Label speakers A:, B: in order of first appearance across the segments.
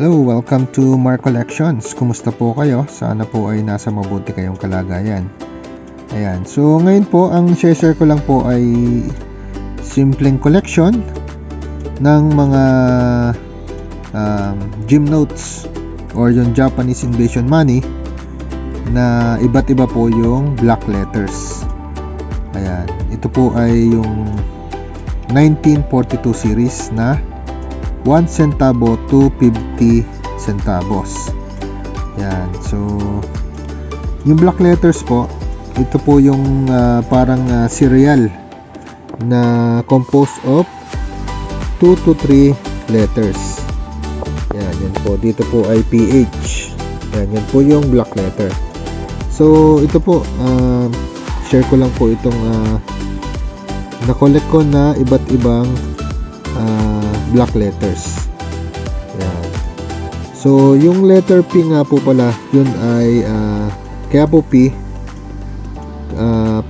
A: Hello, welcome to Mark Collections. Kumusta po kayo? Sana po ay nasa mabuti kayong kalagayan. Ayan, so ngayon po ang share ko lang po ay simpleng collection ng mga gem notes or yung Japanese invasion money na iba't iba po yung black letters. Ayan, ito po ay yung 1942 series na 1 centavo to 50 centavos. Yan. So, yung black letters po, ito po yung parang cereal na composed of 2 to 3 letters. Yan. Yan po. Dito po ay PH. Yan. Yan po yung black letter. So, ito po, share ko lang po itong na-collect ko na iba't ibang black letters. Yan. So, yung letter P nga po pala, yun ay kaya po P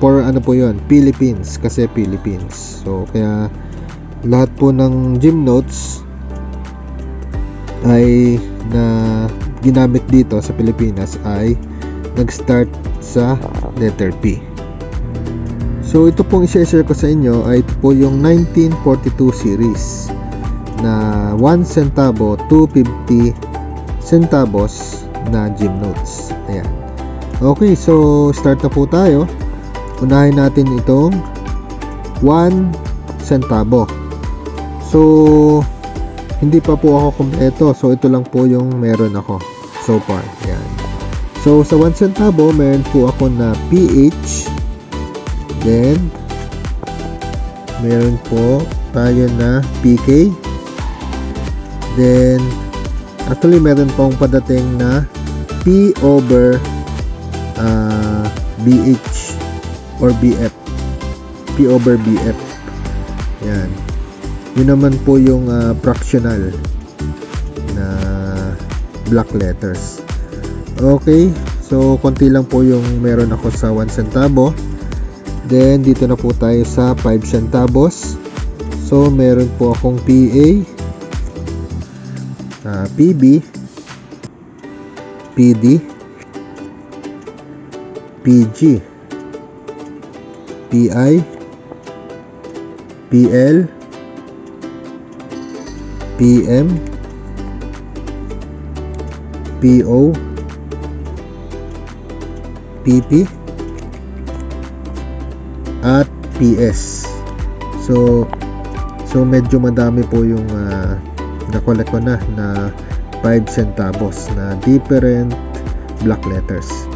A: for ano po yun, Philippines, kasi Philippines. So, kaya lahat po ng gem notes ay na ginamit dito sa Pilipinas ay nag-start sa letter P. So, ito pong i-share ko sa inyo ay ito po yung 1942 series na 1 centavo to 50 centavos na gem notes. Ayan. Okay, so start na po tayo. Unahin natin itong 1 centavo. So, hindi pa po ako kumpleto. So, ito lang po yung meron ako so far. Ayan. So, sa 1 centavo, meron po ako na PH. Then, meron po tayo na PK. Then, actually, meron pong padating na P over BH or BF. P over BF. Yan. Yun naman po yung fractional na black letters. Okay. So, konti lang po yung meron ako sa 1 centavo. Then, dito na po tayo sa 5 centavos. So, meron po akong PA, PB, PD, PG, PI, PL, PM, PO, PP, at PS. So medyo madami po yung na-collect ko na 5 centavos na different black letters.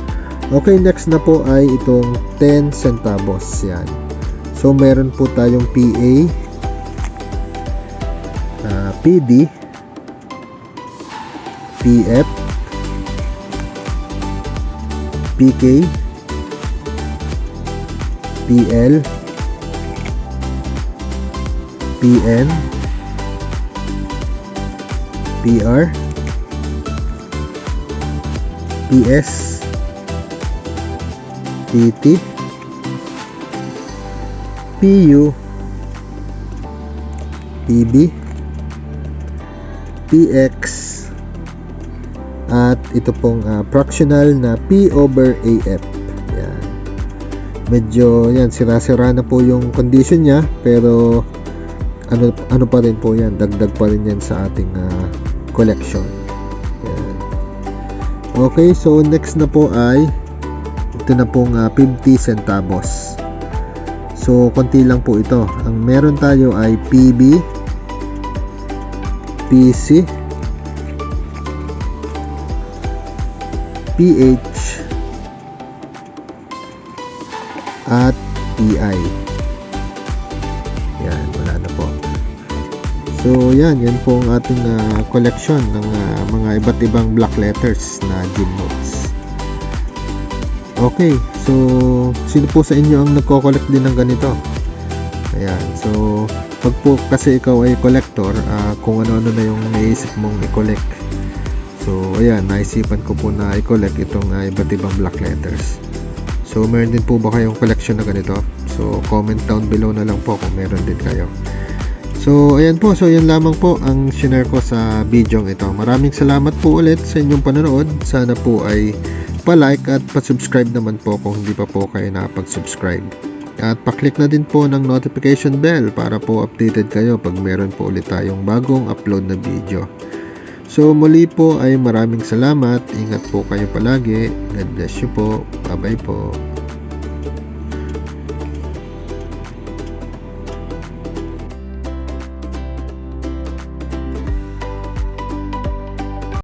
A: Okay, next na po ay itong 10 centavos. Yan. So meron po tayong PA, PD, PF, PK, PL, PN, PR, PS, PT, PU, PB, PX, at ito pong fractional na P over AF. Yan. Medyo yan, sira-sira na po yung condition niya, pero ano pa rin po yan, dagdag pa rin yan sa ating collection. Yan. Okay, so next na po ay ito na pong 50 centavos. So, konti lang po ito. Ang meron tayo ay PB, PC, PH, at PI. Yan, wala na po. So, yan po ang ating collection ng mga iba't ibang black letters na gem notes. Okay, so sino po sa inyo ang nagko-collect din ng ganito? Ayan, so pag po kasi ikaw ay collector, kung ano-ano na yung naisip mong i-collect. So, ayan, naisipan ko po na i-collect itong iba't ibang black letters. So, meron din po ba kayong collection na ganito? So, comment down below na lang po kung meron din kayo. So, So ayan po, so yan lamang po ang share ko sa video ito. Maraming salamat po ulit sa inyong panonood. Sana po ay pa-like at pa-subscribe naman po kung hindi pa po kayo nakapag-subscribe. At pa-click na din po ng notification bell para po updated kayo pag meron po ulit tayong bagong upload na video. So muli po ay maraming salamat. Ingat po kayo palagi. God bless you po. Bye bye po.